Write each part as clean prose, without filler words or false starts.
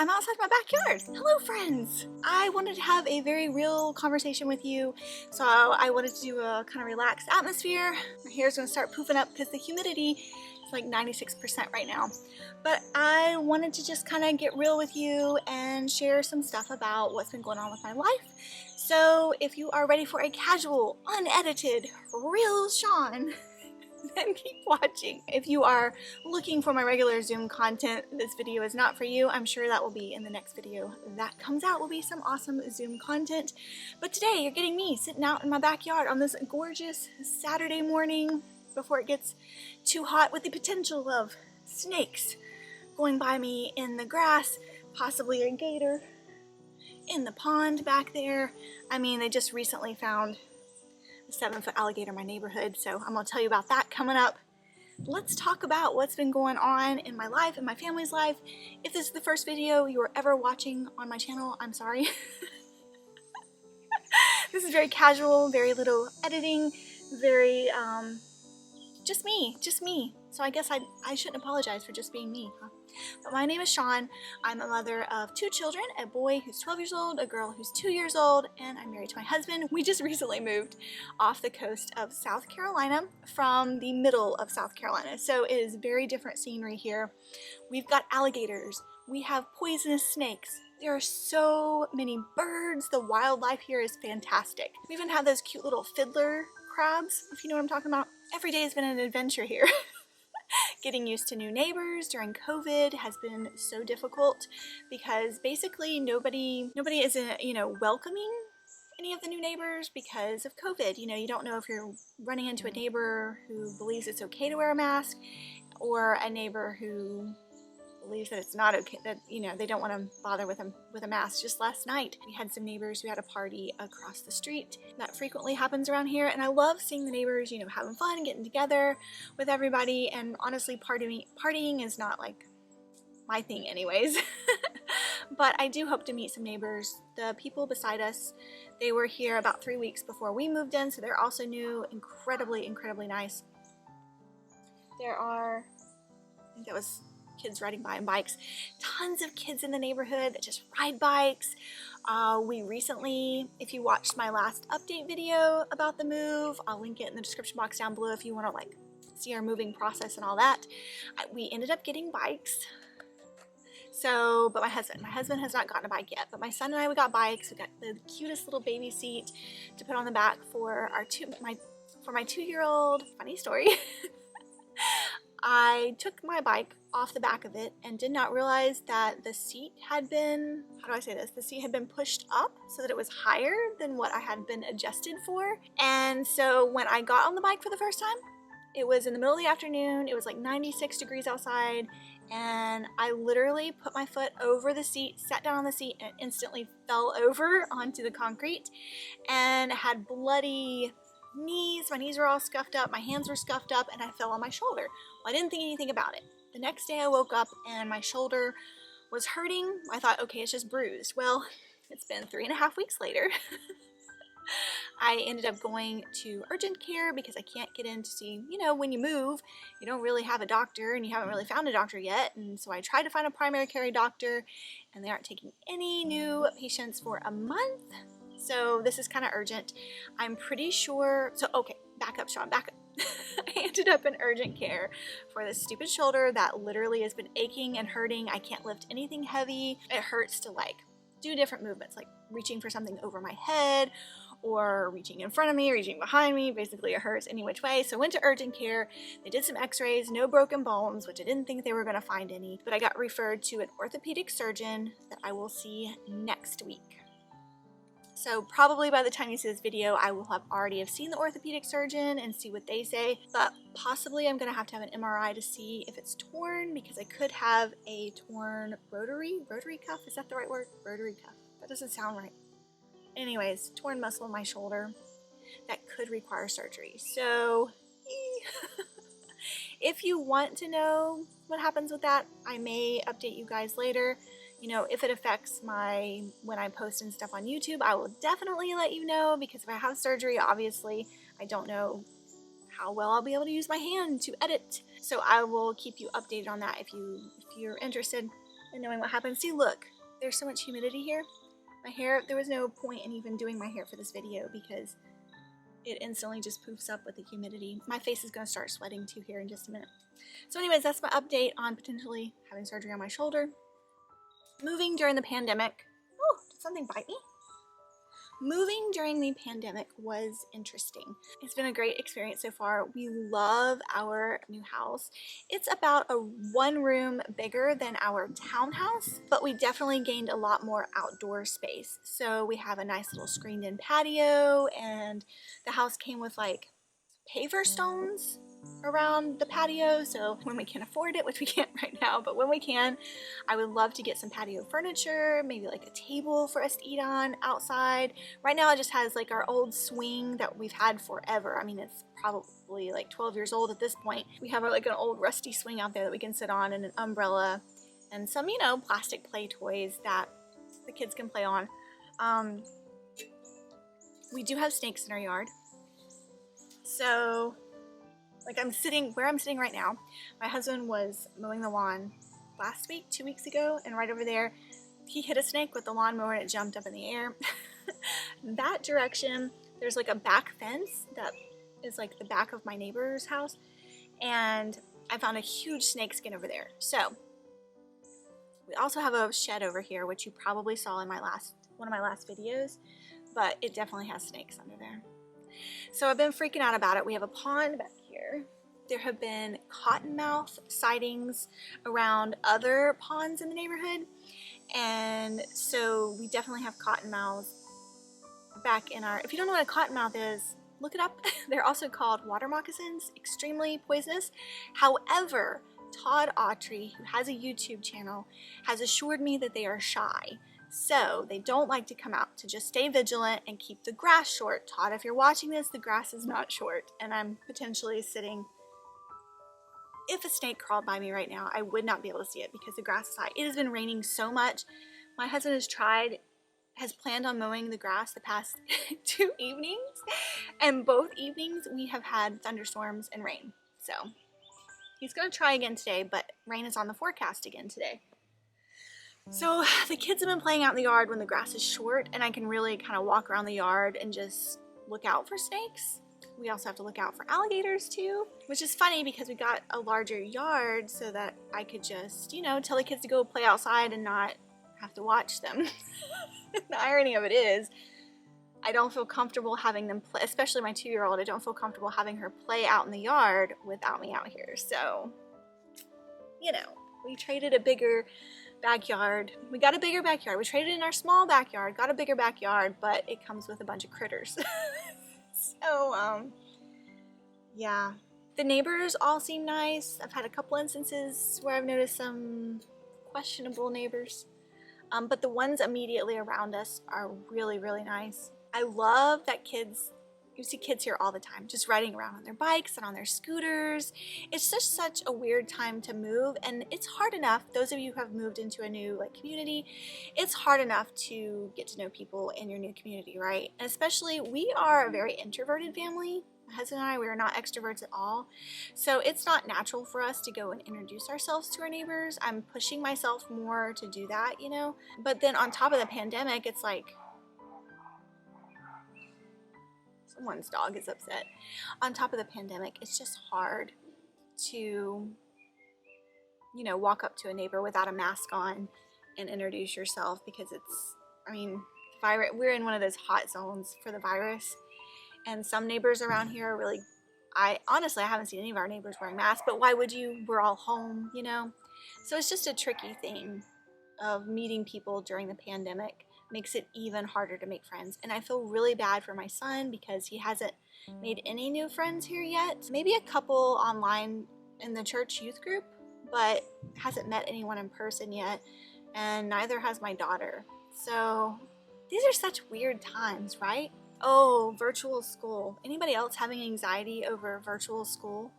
I'm outside my backyard. Hello friends! I wanted to have a very real conversation with you, so I wanted to do a kind of relaxed atmosphere. My hair's gonna start poofing up because the humidity is like 96% right now. But I wanted to just kind of get real with you and share some stuff about what's been going on with my life. So if you are ready for a casual, unedited, real Shawn, then keep watching. If you are looking for my regular Zoom content, this video is not for you. I'm sure that will be in the next video that comes out, will be some awesome Zoom content. But today you're getting me sitting out in my backyard on this gorgeous Saturday morning before it gets too hot, with the potential of snakes going by me in the grass, possibly a gator in the pond back there. I mean, they just recently found a 7-foot alligator in my neighborhood, so I'm gonna tell you about that coming up. Let's talk about what's been going on in my life and my family's life. If this is the first video you are ever watching on my channel, I'm sorry. This is very casual, very little editing, very just me. So I guess I shouldn't apologize for just being me, huh? But my name is Shawn. I'm a mother of 2 children, a boy who's 12 years old, a girl who's 2 years old, and I'm married to my husband. We just recently moved off the coast of South Carolina from the middle of South Carolina. So it is very different scenery here. We've got alligators. We have poisonous snakes. There are so many birds. The wildlife here is fantastic. We even have those cute little fiddler crabs, if you know what I'm talking about. Every day has been an adventure here. Getting used to new neighbors during COVID has been so difficult because basically nobody is, welcoming any of the new neighbors because of COVID. You know, you don't know if you're running into a neighbor who believes it's okay to wear a mask, or a neighbor who believes that it's not okay, that they don't want to bother with a mask. Just last night we had some neighbors who had a party across the street. That frequently happens around here, and I love seeing the neighbors having fun and getting together with everybody. And honestly, partying is not like my thing anyways. But I do hope to meet some neighbors. The people beside us, they were here about 3 weeks before we moved in, so they're also new. Incredibly nice. There are, I think that was kids riding by on bikes. Tons of kids in the neighborhood that just ride bikes. We recently, if you watched my last update video about the move, I'll link it in the description box down below if you want to see our moving process and all that. We ended up getting bikes. So, but my husband has not gotten a bike yet, but my son and I, we got bikes. We got the cutest little baby seat to put on the back for my 2-year-old. Funny story. I took my bike off the back of it and did not realize that the seat had been, the seat had been pushed up so that it was higher than what I had been adjusted for. And so when I got on the bike for the first time, it was in the middle of the afternoon, it was like 96 degrees outside, and I literally put my foot over the seat, sat down on the seat, and instantly fell over onto the concrete and had bloody knees. My knees were all scuffed up, my hands were scuffed up, and I fell on my shoulder. Well, I didn't think anything about it. The next day I woke up and my shoulder was hurting. I thought, okay, it's just bruised. Well, it's been 3.5 weeks later. I ended up going to urgent care because I can't get in to see, when you move, you don't really have a doctor and you haven't really found a doctor yet. And so I tried to find a primary care doctor, and they aren't taking any new patients for a month. So this is kind of urgent. I'm pretty sure, so okay, back up, Shawn, back up. I ended up in urgent care for this stupid shoulder that literally has been aching and hurting. I can't lift anything heavy. It hurts to do different movements, like reaching for something over my head or reaching in front of me, reaching behind me. Basically it hurts any which way. So I went to urgent care. They did some x-rays, no broken bones, which I didn't think they were going to find any, but I got referred to an orthopedic surgeon that I will see next week. So probably by the time you see this video, I will have already seen the orthopedic surgeon and see what they say, but possibly I'm gonna have to have an MRI to see if it's torn, because I could have a torn rotary cuff. Is that the right word? Rotary cuff. That doesn't sound right. Anyways, torn muscle in my shoulder that could require surgery. So if you want to know what happens with that, I may update you guys later. If it affects when I post and stuff on YouTube, I will definitely let you know, because if I have surgery, obviously, I don't know how well I'll be able to use my hand to edit. So I will keep you updated on that if you're interested. and knowing what happens. See, look, there's so much humidity here. My hair, there was no point in even doing my hair for this video because it instantly just poofs up with the humidity. My face is going to start sweating too here in just a minute. So anyways, that's my update on potentially having surgery on my shoulder. Moving during the pandemic. Oh, did something bite me? Moving during the pandemic was interesting. It's been a great experience so far. We love our new house. It's about a 1 room bigger than our townhouse, but we definitely gained a lot more outdoor space. So we have a nice little screened in patio, and the house came with like paver stones around the patio, so when we can afford it, which we can't right now, but when we can, I would love to get some patio furniture, maybe like a table for us to eat on outside. Right now it just has like our old swing that we've had forever. I mean, it's probably like 12 years old at this point. We have like an old rusty swing out there that we can sit on, and an umbrella and some, you know, plastic play toys that the kids can play on. We do have snakes in our yard. So like where I'm sitting right now, my husband was mowing the lawn last week, 2 weeks ago, and right over there, he hit a snake with the lawnmower and it jumped up in the air. That direction, there's like a back fence that is like the back of my neighbor's house, and I found a huge snake skin over there. So we also have a shed over here, which you probably saw in one of my last videos, but it definitely has snakes under there. So I've been freaking out about it. We have a pond back here. There have been cottonmouth sightings around other ponds in the neighborhood, and so we definitely have cottonmouths back in our... If you don't know what a cottonmouth is, look it up. They're also called water moccasins, extremely poisonous. However, Todd Autry, who has a YouTube channel, has assured me that they are shy. So they don't like to come out, so just stay vigilant and keep the grass short. Todd, if you're watching this, the grass is not short, and I'm potentially sitting... If a snake crawled by me right now, I would not be able to see it because the grass is high. It has been raining so much. My husband has planned on mowing the grass the past 2 evenings, and both evenings we have had thunderstorms and rain. So he's going to try again today, but rain is on the forecast again today. So the kids have been playing out in the yard when the grass is short, and I can really kind of walk around the yard and just look out for snakes. We also have to look out for alligators too, which is funny because we got a larger yard so that I could just, you know, tell the kids to go play outside and not have to watch them. The irony of it is, I don't feel comfortable having them play, especially my 2-year-old, I don't feel comfortable having her play out in the yard without me out here. So, you know, we traded a bigger backyard. We got a bigger backyard. We traded in our small backyard, got a bigger backyard, but it comes with a bunch of critters. So, yeah. The neighbors all seem nice. I've had a couple instances where I've noticed some questionable neighbors, but the ones immediately around us are really, really nice. I love that you see kids here all the time, just riding around on their bikes and on their scooters. It's just such a weird time to move, and it's hard enough, those of you who have moved into a new community, it's hard enough to get to know people in your new community, right? And especially, we are a very introverted family. My husband and I, we are not extroverts at all. So it's not natural for us to go and introduce ourselves to our neighbors. I'm pushing myself more to do that, you know? But then on top of the pandemic, it's like, someone's dog is upset. On top of the pandemic, it's just hard to, you know, walk up to a neighbor without a mask on and introduce yourself because it's, I mean, we're in one of those hot zones for the virus, and some neighbors around here are really, honestly, I haven't seen any of our neighbors wearing masks, but why would you? We're all home, you know? So it's just a tricky thing of meeting people during the pandemic. Makes it even harder to make friends, and I feel really bad for my son because he hasn't made any new friends here yet. Maybe a couple online in the church youth group, but hasn't met anyone in person yet, and neither has my daughter. So these are such weird times, right? Oh, virtual school. Anybody else having anxiety over virtual school?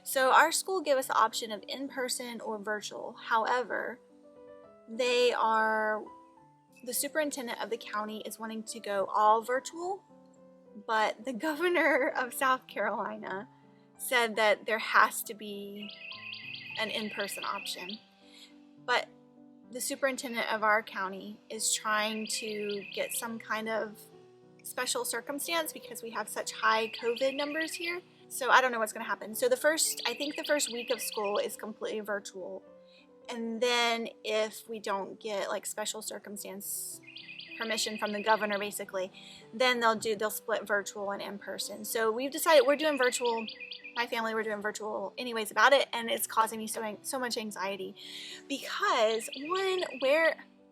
So our school gave us the option of in-person or virtual. However, the superintendent of the county is wanting to go all virtual, but the governor of South Carolina said that there has to be an in-person option. But the superintendent of our county is trying to get some kind of special circumstance because we have such high COVID numbers here. So I don't know what's going to happen. So I think the first week of school is completely virtual. And then if we don't get like special circumstance permission from the governor, basically, then they'll split virtual and in person. So we've decided we're doing virtual. My family, we're doing virtual anyways about it, and it's causing me so much anxiety because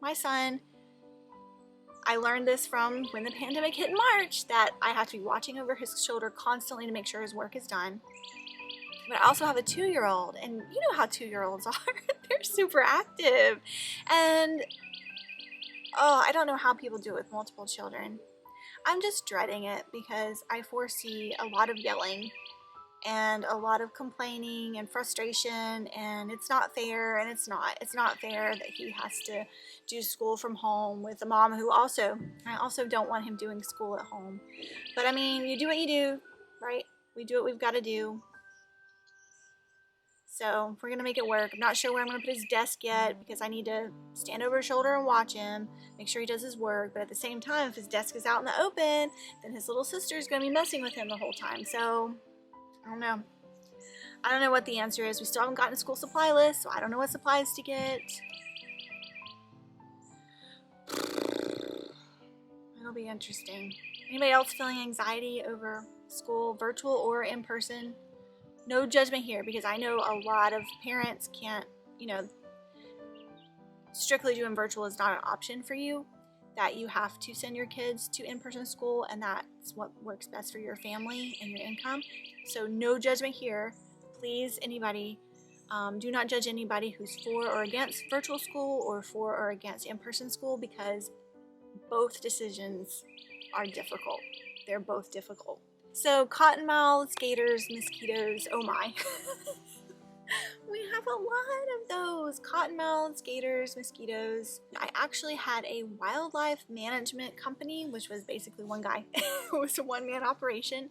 my son, I learned this from when the pandemic hit in March, that I have to be watching over his shoulder constantly to make sure his work is done. But I also have a 2-year-old, and you know how 2-year-olds are. They're super active. And I don't know how people do it with multiple children. I'm just dreading it because I foresee a lot of yelling and a lot of complaining and frustration, and it's not fair, and it's not fair that he has to do school from home with a mom who I also don't want him doing school at home. But I mean, you do what you do, right? We do what we've got to do. So we're gonna make it work. I'm not sure where I'm gonna put his desk yet because I need to stand over his shoulder and watch him, make sure he does his work. But at the same time, if his desk is out in the open, then his little sister's gonna be messing with him the whole time. So I don't know. I don't know what the answer is. We still haven't gotten a school supply list, so I don't know what supplies to get. It'll be interesting. Anybody else feeling anxiety over school, virtual or in person? No judgment here, because I know a lot of parents can't, strictly doing virtual is not an option for you, that you have to send your kids to in-person school, and that's what works best for your family and your income. So no judgment here. Please, anybody, do not judge anybody who's for or against virtual school or for or against in-person school, because both decisions are difficult. They're both difficult. So cottonmouths, gators, mosquitoes, oh my. We have a lot of those. Cottonmouths, gators, mosquitoes. I actually had a wildlife management company, which was basically one guy. It was a one-man operation.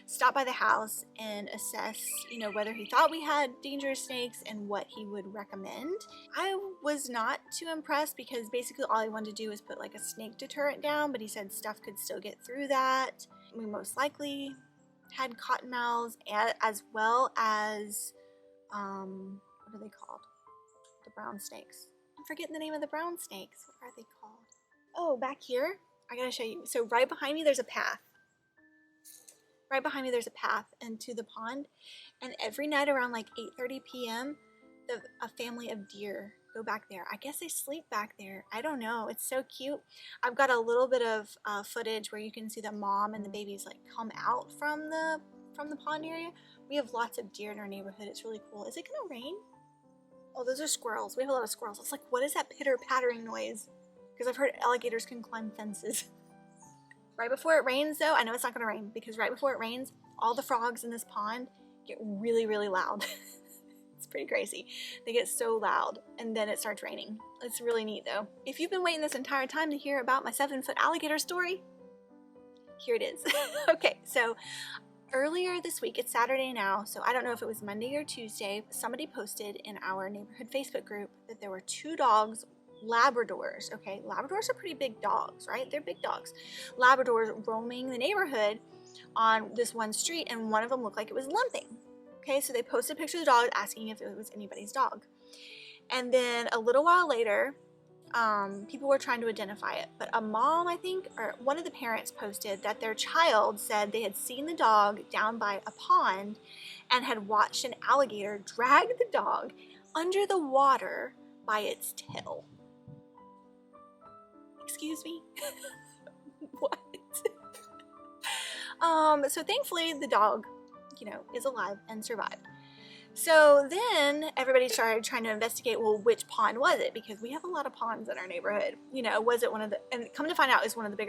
Stop by the house and assess, whether he thought we had dangerous snakes and what he would recommend. I was not too impressed because basically all he wanted to do was put like a snake deterrent down, but he said stuff could still get through that. We most likely had cottonmouths, as well as what are they called? The brown snakes. I'm forgetting the name of the brown snakes. What are they called? Oh, back here, I gotta show you. So right behind me, there's a path. Right behind me, there's a path into the pond. And every night around like 8:30 p.m., a family of deer go back there. I guess they sleep back there. I don't know. It's so cute. I've got a little bit of footage where you can see the mom and the babies like come out from the pond area. We have lots of deer in our neighborhood. It's really cool. Is it gonna rain? Oh, those are squirrels. We have a lot of squirrels. It's like, what is that pitter-pattering noise? Because I've heard alligators can climb fences. Right before it rains, though, I know it's not gonna rain, because right before it rains, all the frogs in this pond get really, really loud. It's pretty crazy. They get so loud, and then it starts raining. It's really neat, though. If you've been waiting this entire time to hear about my 7-foot alligator story, here it is. Okay, so earlier this week, it's Saturday now, so I don't know if it was Monday or Tuesday, somebody posted in our neighborhood Facebook group that there were 2 dogs, Labradors, okay? Labradors are pretty big dogs, right? They're big dogs. Labradors roaming the neighborhood on this one street, and one of them looked like it was limping. Okay, so they posted a picture of the dog asking if it was anybody's dog. And then a little while later, people were trying to identify it. But a mom, I think, or one of the parents posted that their child said they had seen the dog down by a pond and had watched an alligator drag the dog under the water by its tail. Excuse me? What? So thankfully the dog, is alive and survived. So then everybody started trying to investigate, well, which pond was it? Because we have a lot of ponds in our neighborhood. Was it one of the, and come to find out, it's one of the bigger